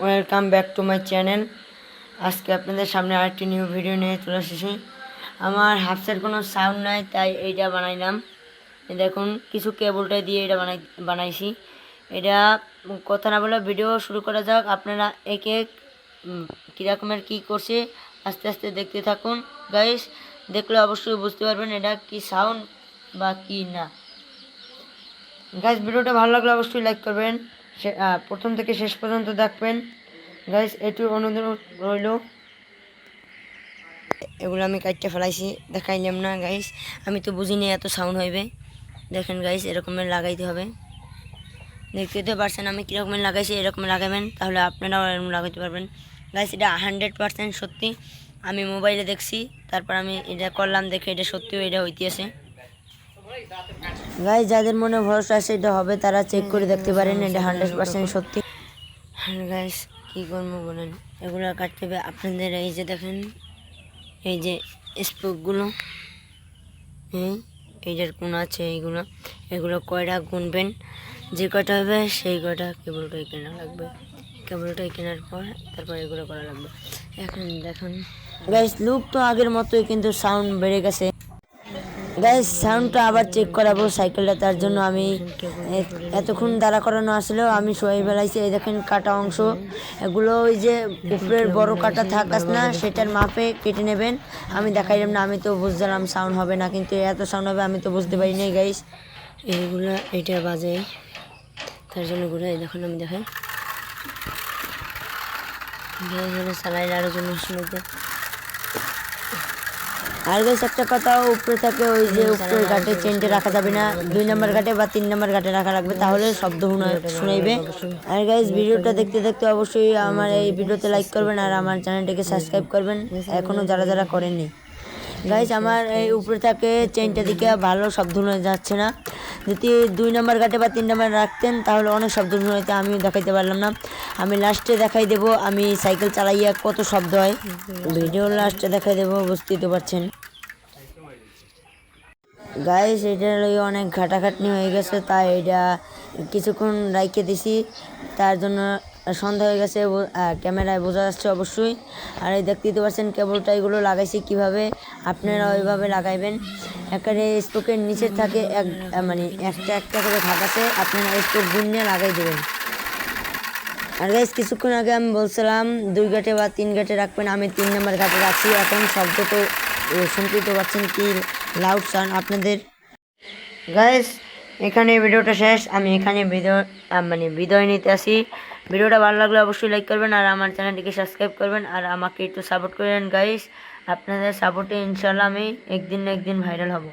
Welcome back to my channel. আজকে আপনাদের সামনে আরেকটি নিউ ভিডিও নিয়ে চলে এসেছি। আমার হাফসের কোনো সাউন্ড নাই, তাই এইটা বানাইলাম। দেখুন কিছু কেবলটা দিয়ে এটা বানাইছি। এটা কথা না বলে ভিডিও শুরু করা যাক। আপনারা এক এক কীরকমের কী করছে আস্তে আস্তে দেখতে থাকুন গাইস। দেখলে অবশ্যই বুঝতে পারবেন এটা কি সাউন্ড বা কি না। গাইস ভিডিওটা ভালো লাগলে অবশ্যই লাইক করবেন, প্রথম থেকে শেষ পর্যন্ত দেখবেন গাইস, এটু অনুরোধ রইল। এগুলো আমি কাটতে ফেলাইছি, দেখাইলাম না গাইস, আমি তো বুঝিনি এত সাউন্ড হইবে। দেখেন গাইস এরকমের লাগাইতে হবে, দেখতে তো পারছেন আমি কীরকমের লাগাইছি। এরকম লাগাবেন তাহলে আপনারাও এরকম লাগাইতে পারবেন গাইস। এটা 100% সত্যি, আমি মোবাইলে দেখছি, তারপর আমি এটা করলাম, দেখে এটা সত্যিও এটা হইতেছে গাইস। যাদের মনে ভরসা আছে এটা হবে তারা চেক করে দেখতে পারেন, এটা 100% সত্যি। গাইস কী করবো বলেন, এগুলো কাটতে হবে আপনাদের। এই যে দেখেন এই যে স্পোকগুলো, এইটার কোন আছে, এগুলো কয়টা গুনবেন, যে কয়টা হবে সেই কয়টা কেবলটাই কেনা লাগবে। কেবলটাই কেনার পর তারপর এগুলো করা লাগবে। এখন দেখুন গাইস লুক তো আগের মতোই, কিন্তু সাউন্ড বেড়ে গেছে গাইস। সাউন্ডটা আবার চেক করাবো সাইকেলটা, তার জন্য আমি এতক্ষণ দাঁড়া করানো আসলেও আমি সবাই বেলাইছি। এই দেখেন কাটা অংশ, এগুলো ওই যে উপরের বড় কাটা থাকাস না, সেটার মাপে কেটে নেবেন। আমি দেখাইলাম না, আমি তো বুঝলাম সাউন্ড হবে না, কিন্তু এত সাউন্ড হবে আমি তো বুঝতে পারি নাই গাইস। এইগুলো এটা বাজে, তার জন্য ঘুরে দেখুন আমি দেখাই চালাই আরো জন্য শুনতে। আর গাইস একটা কথা, উপরে থাকে ওই যে উপরের ঘাটে চেনটা রাখা যাবে না, 2 নম্বর ঘাটে বা 3 নম্বর ঘাটে রাখা লাগবে, তাহলে শব্দ শুনাইবে। আর গাইস ভিডিওটা দেখতে দেখতে অবশ্যই আমার এই ভিডিওতে লাইক করবেন আর আমার চ্যানেলটিকে সাবস্ক্রাইব করবেন এখনও যারা যারা করেননি গাইস। আমার এই উপরে থাকে চেনটা দিকে ভালো শব্দ শোনা যাচ্ছে না, যদি 2 নম্বর ঘাটে বা 3 নম্বর রাখতেন তাহলে অনেক শব্দ শোনাইতে, আমি দেখাইতে পারলাম না। আমি লাস্টে দেখাই দেবো আমি সাইকেল চালাইয়া কত শব্দ হয়, ভিডিও লাস্টে দেখাই দেবো, বুঝতেই তো পারছেন গাইস। এটার অনেক ঘাটাঘাটনি হয়ে গেছে, তাই এটা কিছুক্ষণ রাইখে দিছি, তার জন্য সন্ধ্যা হয়ে গেছে, ক্যামেরায় বোঝা যাচ্ছে অবশ্যই। আর এই দেখতেই তো পারছেন কেবলটা এগুলো লাগাইছি কিভাবে, আপনারা ওইভাবে লাগাইবেন। একেবারে স্পোকের নিচে থাকে মানে একটা একটা করে ভাগ আছে, আপনারা স্পোক গুনিয়ে লাগাই দেবেন। আর গাইস কিছুক্ষণ আগে আমি বলছিলাম 2 ঘাটে বা 3 ঘাটে রাখবেন, আমি 3 নম্বর ঘাটে রাখছি। এখন শব্দ তো শুনতেই তো পাচ্ছেন কি লাউড সাউন্ড আপনাদের গাইস। এখানে ভিডিওটা শেষ, আমি এখানে বিদায় নিতে আসি। ভিডিওটা ভালো লাগলে অবশ্যই লাইক করবেন আর আমার চ্যানেলটিকে সাবস্ক্রাইব করবেন আর আমাকে একটু সাপোর্ট করবেন গাইস। আপনাদের সাপোর্টে ইনশাল্লাহ আমি একদিন না একদিন ভাইরাল হব।